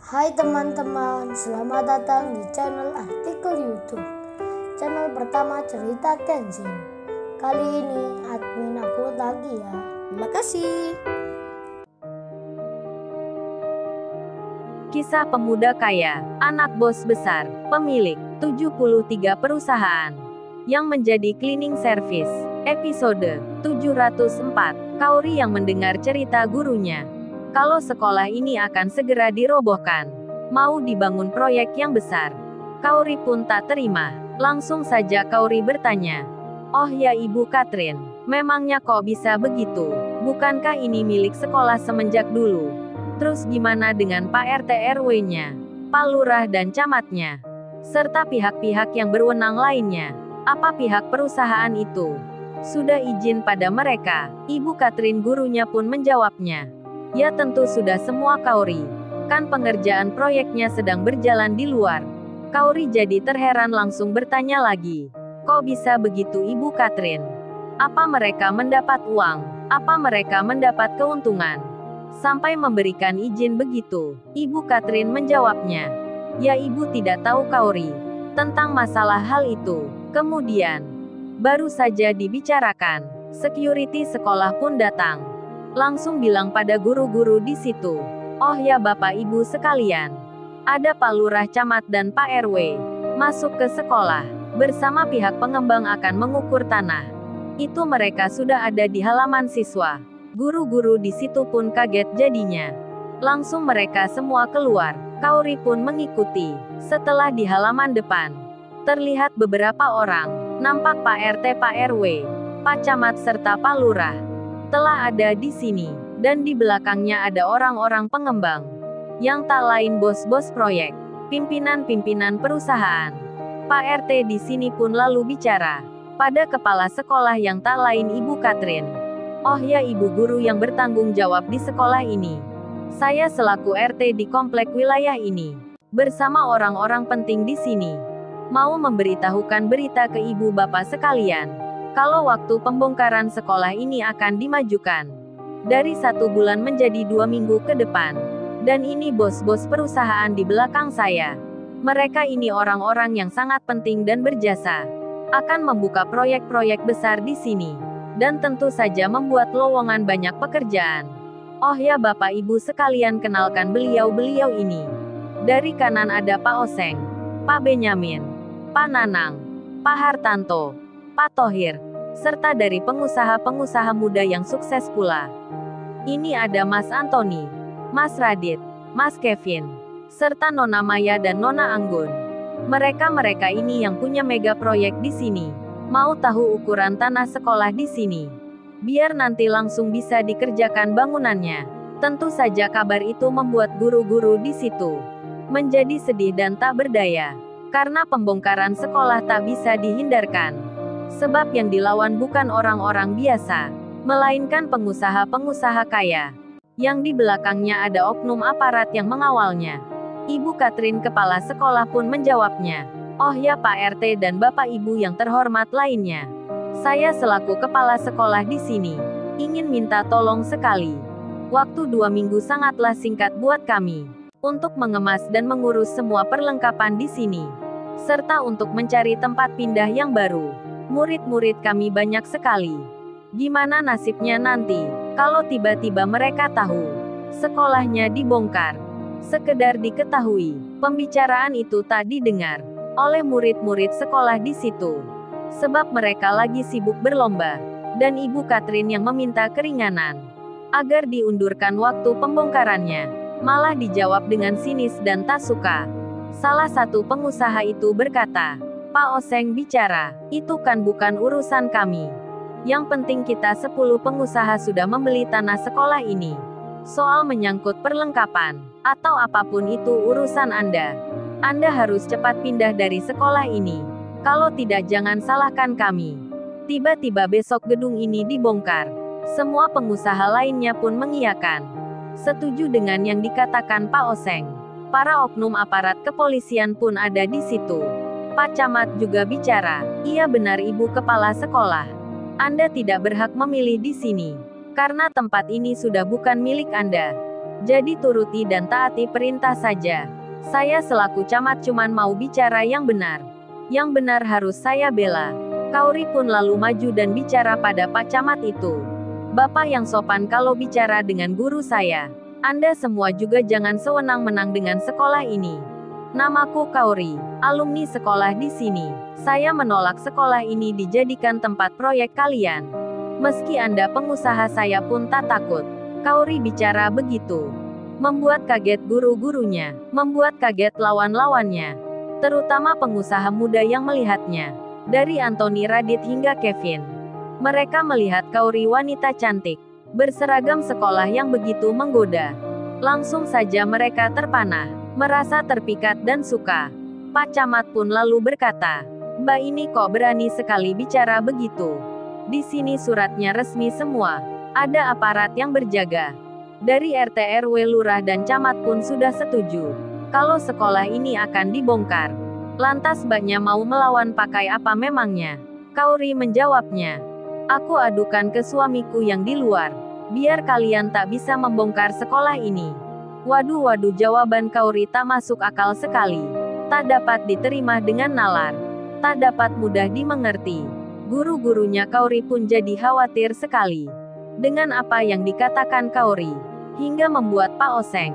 Hai teman-teman, selamat datang di channel artikel YouTube. Channel pertama cerita Kenshin. Kali ini admin upload lagi ya. Terima kasih. Kisah pemuda kaya, anak bos besar, pemilik 73 perusahaan, yang menjadi cleaning service. Episode 704, Kaori yang mendengar cerita gurunya. Kalau sekolah ini akan segera dirobohkan, mau dibangun proyek yang besar. Kaori pun tak terima. Langsung saja Kaori bertanya, "Oh ya Ibu Katrin, memangnya kok bisa begitu? Bukankah ini milik sekolah semenjak dulu? Terus gimana dengan Pak RT RW-nya, Pak Lurah dan camatnya, serta pihak-pihak yang berwenang lainnya? Apa pihak perusahaan itu sudah izin pada mereka?" Ibu Katrin gurunya pun menjawabnya, "Ya tentu sudah semua Kaori. Kan pengerjaan proyeknya sedang berjalan di luar." Kaori jadi terheran langsung bertanya lagi, "Kok bisa begitu Ibu Katrin? Apa mereka mendapat uang? Apa mereka mendapat keuntungan sampai memberikan izin begitu?" Ibu Katrin menjawabnya, "Ya Ibu tidak tahu Kaori tentang masalah hal itu. Kemudian baru saja dibicarakan, security sekolah pun datang. Langsung bilang pada guru-guru di situ, 'Oh ya Bapak Ibu sekalian, ada Pak Lurah Camat dan Pak RW masuk ke sekolah. Bersama pihak pengembang akan mengukur tanah. Itu mereka sudah ada di halaman siswa.' Guru-guru di situ pun kaget jadinya. Langsung mereka semua keluar. Kaori pun mengikuti. Setelah di halaman depan, terlihat beberapa orang. Nampak Pak RT, Pak RW, Pak Camat serta Pak Lurah telah ada di sini, dan di belakangnya ada orang-orang pengembang, yang tak lain bos-bos proyek, pimpinan-pimpinan perusahaan. Pak RT di sini pun lalu bicara pada kepala sekolah yang tak lain Ibu Katrin. 'Oh ya Ibu guru yang bertanggung jawab di sekolah ini. Saya selaku RT di komplek wilayah ini, bersama orang-orang penting di sini, mau memberitahukan berita ke Ibu Bapak sekalian. Kalau waktu pembongkaran sekolah ini akan dimajukan dari 1 bulan menjadi 2 minggu ke depan. Dan ini bos-bos perusahaan di belakang saya. Mereka ini orang-orang yang sangat penting dan berjasa. Akan membuka proyek-proyek besar di sini. Dan tentu saja membuat lowongan banyak pekerjaan. Oh ya Bapak Ibu sekalian kenalkan beliau-beliau ini. Dari kanan ada Pak Oseng, Pak Benyamin, Pak Nanang, Pak Hartanto, Pak Thohir, serta dari pengusaha-pengusaha muda yang sukses pula. Ini ada Mas Antoni, Mas Radit, Mas Kevin, serta Nona Maya dan Nona Anggun. Mereka-mereka ini yang punya mega proyek di sini. Mau tahu ukuran tanah sekolah di sini? Biar nanti langsung bisa dikerjakan bangunannya. Tentu saja kabar itu membuat guru-guru di situ menjadi sedih dan tak berdaya. Karena pembongkaran sekolah tak bisa dihindarkan. Sebab yang dilawan bukan orang-orang biasa, melainkan pengusaha-pengusaha kaya. Yang di belakangnya ada oknum aparat yang mengawalnya. Ibu Katrin kepala sekolah pun menjawabnya, "Oh ya Pak RT dan Bapak Ibu yang terhormat lainnya. Saya selaku kepala sekolah di sini, ingin minta tolong sekali. Waktu 2 minggu sangatlah singkat buat kami, untuk mengemas dan mengurus semua perlengkapan di sini. Serta untuk mencari tempat pindah yang baru. Murid-murid kami banyak sekali. Gimana nasibnya nanti, kalau tiba-tiba mereka tahu sekolahnya dibongkar?" Sekedar diketahui, pembicaraan itu tak didengar oleh murid-murid sekolah di situ. Sebab mereka lagi sibuk berlomba. Dan Ibu Katrin yang meminta keringanan agar diundurkan waktu pembongkarannya, malah dijawab dengan sinis dan tak suka. Salah satu pengusaha itu berkata, "Pak Oseng bicara, itu kan bukan urusan kami. Yang penting kita 10 pengusaha sudah membeli tanah sekolah ini. Soal menyangkut perlengkapan, atau apapun itu urusan Anda. Anda harus cepat pindah dari sekolah ini. Kalau tidak jangan salahkan kami." Tiba-tiba besok gedung ini dibongkar. Semua pengusaha lainnya pun mengiyakan setuju dengan yang dikatakan Pak Oseng. Para oknum aparat kepolisian pun ada di situ. Pak Camat juga bicara, "Iya benar Ibu Kepala Sekolah. Anda tidak berhak memilih di sini. Karena tempat ini sudah bukan milik Anda. Jadi turuti dan taati perintah saja. Saya selaku camat cuman mau bicara yang benar. Yang benar harus saya bela. Kaori pun lalu maju dan bicara pada Pak Camat itu. Bapak yang sopan kalau bicara dengan guru saya. Anda semua juga jangan sewenang-menang dengan sekolah ini. Namaku Kaori, alumni sekolah di sini. Saya menolak sekolah ini dijadikan tempat proyek kalian. Meski Anda pengusaha saya pun tak takut. Kaori bicara begitu. Membuat kaget guru-gurunya, membuat kaget lawan-lawannya. Terutama pengusaha muda yang melihatnya. Dari Anthony Radit hingga Kevin. Mereka melihat Kaori wanita cantik. Berseragam sekolah yang begitu menggoda. Langsung saja mereka terpanah. Merasa terpikat dan suka. Pak Camat pun lalu berkata, "Mbak ini kok berani sekali bicara begitu. Di sini suratnya resmi semua. Ada aparat yang berjaga. Dari RT RW lurah dan camat pun sudah setuju. Kalau sekolah ini akan dibongkar. Lantas mbaknya mau melawan pakai apa memangnya?" Kaori menjawabnya, "Aku adukan ke suamiku yang di luar. Biar kalian tak bisa membongkar sekolah ini." Waduh, jawaban Kaori tak masuk akal sekali. Tak dapat diterima dengan nalar. Tak dapat mudah dimengerti. Guru-gurunya Kaori pun jadi khawatir sekali. Dengan apa yang dikatakan Kaori. Hingga membuat Pak Oseng.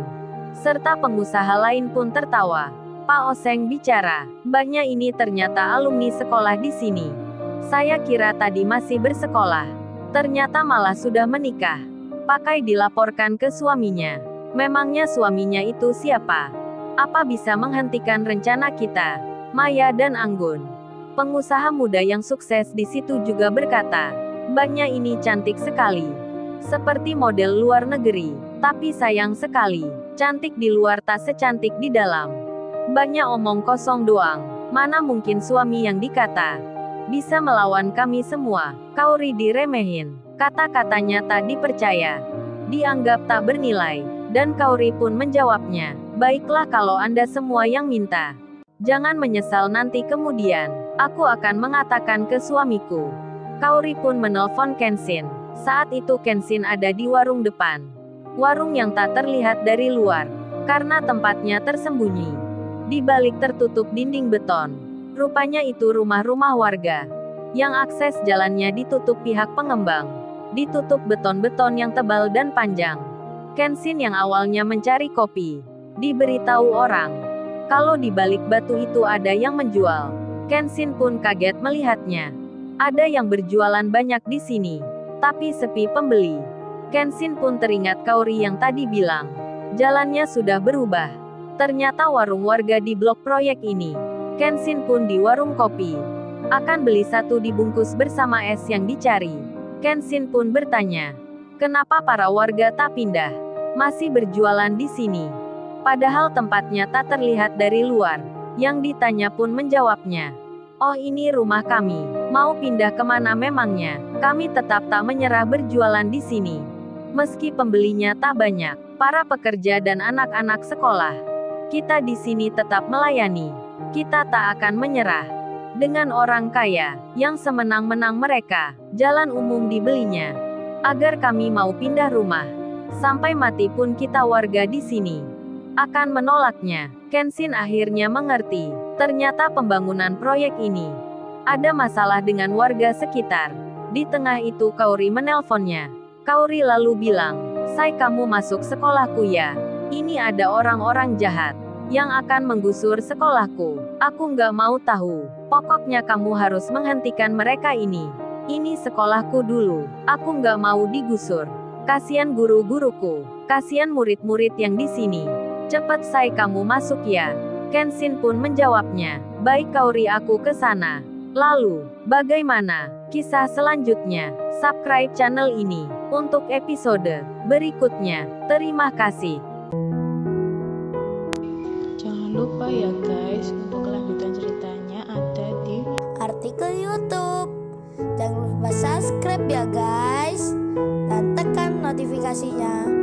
Serta pengusaha lain pun tertawa. Pak Oseng bicara, "Mbaknya ini ternyata alumni sekolah di sini. Saya kira tadi masih bersekolah. Ternyata malah sudah menikah." Pakai dilaporkan ke suaminya. Memangnya suaminya itu siapa? Apa bisa menghentikan rencana kita? Maya dan Anggun. Pengusaha muda yang sukses di situ juga berkata, "Mbaknya ini cantik sekali. Seperti model luar negeri. Tapi sayang sekali, cantik di luar tak secantik di dalam. Mbaknya omong kosong doang. Mana mungkin suami yang dikata bisa melawan kami semua." Kaori diremehin. Kata-katanya tak dipercaya. Dianggap tak bernilai. Dan Kaori pun menjawabnya, "Baiklah kalau Anda semua yang minta. Jangan menyesal nanti kemudian. Aku akan mengatakan ke suamiku." Kaori pun menelpon Kenshin. Saat itu Kenshin ada di warung depan. Warung yang tak terlihat dari luar. Karena tempatnya tersembunyi. Di balik tertutup dinding beton. Rupanya itu rumah-rumah warga. Yang akses jalannya ditutup pihak pengembang. Ditutup beton-beton yang tebal dan panjang. Kenshin yang awalnya mencari kopi. Diberitahu orang. Kalau di balik batu itu ada yang menjual. Kenshin pun kaget melihatnya. Ada yang berjualan banyak di sini. Tapi sepi pembeli. Kenshin pun teringat Kaori yang tadi bilang. Jalannya sudah berubah. Ternyata warung warga di blok proyek ini. Kenshin pun di warung kopi. Akan beli satu dibungkus bersama es yang dicari. Kenshin pun bertanya. Kenapa para warga tak pindah? Masih berjualan di sini. Padahal tempatnya tak terlihat dari luar. Yang ditanya pun menjawabnya. "Oh ini rumah kami. Mau pindah kemana memangnya? Kami tetap tak menyerah berjualan di sini. Meski pembelinya tak banyak. Para pekerja dan anak-anak sekolah. Kita di sini tetap melayani. Kita tak akan menyerah. Dengan orang kaya, yang semenang-menang mereka, jalan umum dibelinya. Agar kami mau pindah rumah. Sampai mati pun kita warga di sini akan menolaknya." Kenshin akhirnya mengerti. Ternyata pembangunan proyek ini ada masalah dengan warga sekitar. Di tengah itu Kaori menelponnya. Kaori lalu bilang, "Say kamu masuk sekolahku ya. Ini ada orang-orang jahat yang akan menggusur sekolahku. Aku nggak mau tahu. Pokoknya kamu harus menghentikan mereka ini. Ini sekolahku dulu. Aku nggak mau digusur. Kasian guru-guruku. Kasian murid-murid yang di sini. Cepat say kamu masuk ya." Kenshin pun menjawabnya. "Baik Kaori, aku ke sana." Lalu, bagaimana kisah selanjutnya? Subscribe channel ini untuk episode berikutnya. Terima kasih. Jangan lupa ya guys, untuk kelanjutan ceritanya ada di Artikel YouTube. Jangan lupa subscribe ya guys. Dan tekan notifikasinya